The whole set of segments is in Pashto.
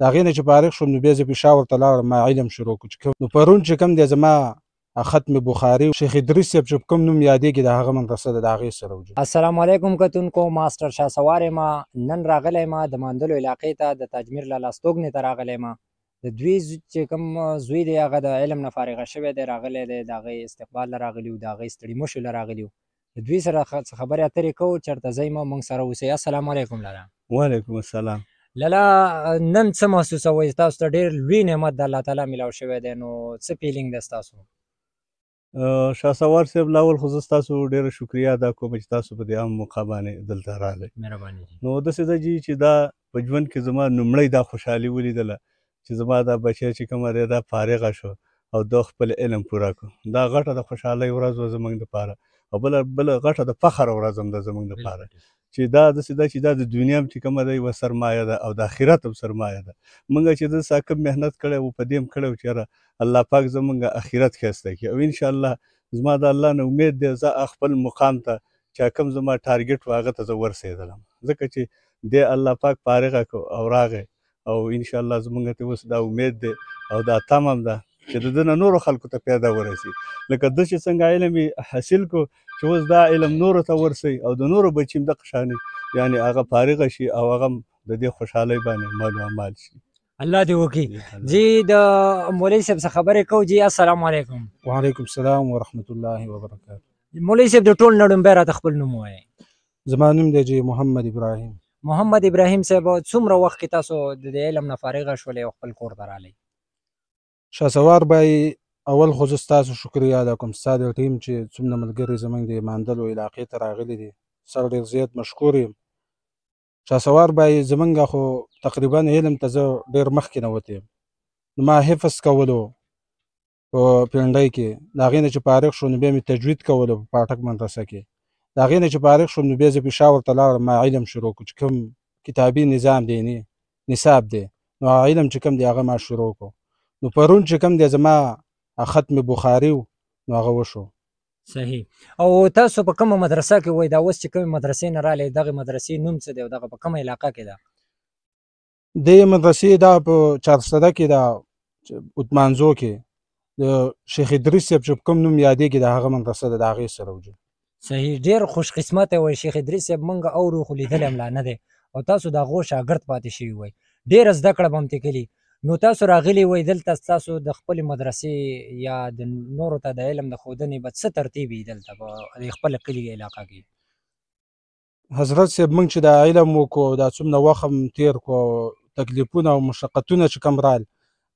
د هغې نه چې فارغ شوم نو بیا زه پېښور ته لاړم، ما علم شروع کړو چې نو پرون چې کوم دی زما ختم بخاري شیخ ادریس صاحب چې کوم نوم یادېږي د هغه مدرسه ده، د هغې سره وجود. السلام علیکم کتونکو، ماسټر شاسوار یم. نن راغلی یم د ماندلو علاقې ته، د تاجمیر لالا ستوګنې ته راغلی یم. د دوی چې کوم زوی دی هغه د علم نه فارغه شوی دی، راغلی دی، د هغې استقبال له راغلي وو، د هغې ستړي مشو له راغلي وو. د دوی سره خبرې اترې کوو، چېرته ځئ مه موږ سره اوسئ. السلام علیکم لالا. وعلیکم السلام. لالا نن څه محسوسوئ؟ تاسو ته ډېر لوی نعمت د الله تعالی میلاو شوی دی، نو څه فیلینګ دی ستاسو؟ شاسوار صاحب، لاول خو زه ستاسو ډېره شکریه ادا کوم چې تاسو په دې عام موقع باندې دلته راغلی. مهرباني. نو داسې ده چې دا په ژوند کې زما لومړی دا خوشحالي ولیدله چې زما دا بچی چې کومه دی دا فارغه شو او دا خپل علم پوره کړو. دا غټه د خوشحالۍ ورځ وه زموږ دپاره، او بله غټه د فخر ورځ هم ده زموږ دپاره چې دا داسې ده چې دا د دنیا هم چې کومه ده یوه سرمایه ده او د آخرت هم سرمایه ده. موږ چې د ساکم محنت کړی وو په دې هم کړی وو چې یاره الله پاک زموږ آخرت ښایسته کړي، او انشاءالله زما د الله نه امید دی زه خپل مقام ته چې کوم زما ټارګټ و هغه ته زه ورسېدلم، ځکه چې دی الله پاک فارغه کړو او راغی، او انشاءالله زموږ ته اوس دا امید دی او دا تم هم ده چې د ده نه نورو خلکو ته پیدا ورسي. لکه ده چې څنګه علم حاصل کړو چې اوس دا علم نورو ته ورسوي او د نورو بچي هم دغه شانې یعنې هغه فارغه شي او هغه هم د دې خوشحالۍ باندې مال و مال شي. الله دې وکړي. جی د مولوي صاحب څخه خبرې کوو. جی السلام علیکم. وعلیکم السلام ورحمت الله وبرکاته. مولوي صاحب د ټول نړومبی راته خپل نوم ووایئ. زما نوم دی چې محمد ابراهیم. محمد ابراهیم صاحب، څومره وخت کې تاسو د دې علم نه فارغه شولئ او خپل کور ته راغلئ؟ شاسوار بای، اول خو زه ستاسو شکریه ادا کوم، ستا د ټیم چې څومره ملګري زموږ د ماندلو علاقې ته راغلي دي، سره ډېر زیات مشکور یم. شاسوار بای زمونږ خو تقریبا علم ته زه ډېر مخکې نه وتی یم، نو ما حفظ کولو په پنډۍ کې، د هغې نه چې فارغ شو نو بیا مې تجوید کولو په پاټک مدرسه کې، د هغې نه چې فارغ شوم نو بیا زه پېښور ته لاړم، ما علم شروع کړو چې کوم کتابي نظام دی نصاب دی، نو هغه علم چې کوم دی هغه ما شروع کړو. نو پرون چې کوم دی زما ختم بخاري و نو هغه وشو. صحیح. او تاسو په کومه مدرسه کې وای؟ دا اوس چې کومې مدرسې نه راغلی، دغه مدرسې نوم څه دی او دغه په کومه علاقه کې ده؟ دې مدرسې دا په چارسده کې ده، عثمانزو کې د شیخ ادریس صاحب چې کوم نوم یادېږي د هغه مدرسه ده، د هغې سره وجود. صحیح. ډېر خوش قسمته وای شیخ ادریس صاحب، موږ اورو خو لیدلی هم لا نه دی، او تاسو د هغو شاګرد پاتې شوي وای، ډېره زده کړه به هم ترې کړي. نو تاسو راغلي وای دلته، ستاسو د خپلې مدرسې یا د نورو ته د علم د ښودنې به څه ترتیب وي دلته په خپله کلي علاقه کې؟ حضرت صاحب موږ چې دا علم وکړو، دا څومره وخت هم تېر کړو، تکلیفونه او مشقتونه چې کوم رال،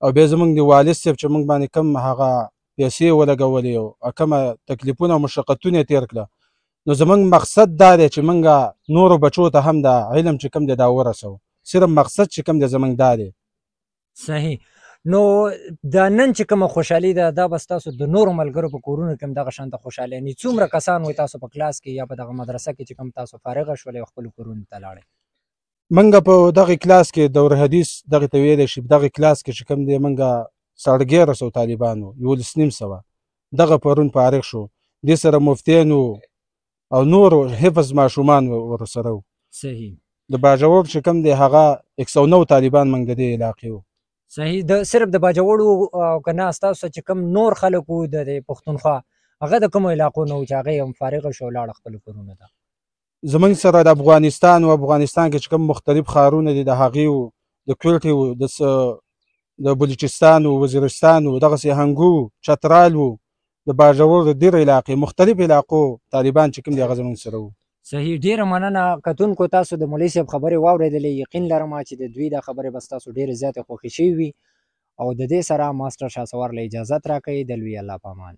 او بیا زموږ د والد صاحب چې موږ باندې کوم هغه پیسې ولګولې او کومه تکلیفونه او مشقتونه یې تېر کړه، نو زموږ مقصد دا دی چې موږ نورو بچو ته هم دا علم چې کوم دی دا ورسوو، صرف مقصد چې کوم دی زموږ دا دی. صحیح. نو دا نن چې کومه خوشحالي ده، دا به ستاسو د نورو ملګرو په کورونو کې هم دغه شانته خوشحالي نه؟ څومره کسان وای تاسو په کلاس کې یا په دغه مدرسه کې چې کوم تاسو فارغه شولئ او خپلو کورونو ته لاړئ؟ موږ په دغه کلاس کې دور حدیث دغه ته ویلی شي، په دغه کلاس کې چې کوم دی موږ 1150 طالبان وو، 11,500 دغه پرون فارغ شو، دې سره مفتیان او نور حفظ ماشومان ورسره وو. صحیح. د باجوړ چې کوم دی هغه 109 طالبان موږ د دې علاقې وو. صحیح. د صرف د باجوړو او که نه ستاسو چې کوم نور خلک وو د پښتونخوا، هغه د کومو علاقو نه وو چې هغې هم فارغه شو او لاړه خپلو کورونو ته؟ زموږ سره د افغانستان و، افغانستان کې چې کوم مختلف ښارونه دي د هغې وو، د کوټې وو، د بلوچستان و، وزیرستان و، دغسې هنګو و، چترال و، د باجوړ د ډېرو علاقې مختلف علاقو طالبان چې کوم دي هغه زموږ سره وو. صحیح. ډېره مننه کتونکو، تاسو د مولوي صاحب خبرې واورېدلې، یقین لرم چې د دوی دا خبرې به ستاسو ډېرې زیاتې خوښې شوي وي، او د دې سره ماسټر شاسوار له اجازت راکوي. د لوی الله په امان.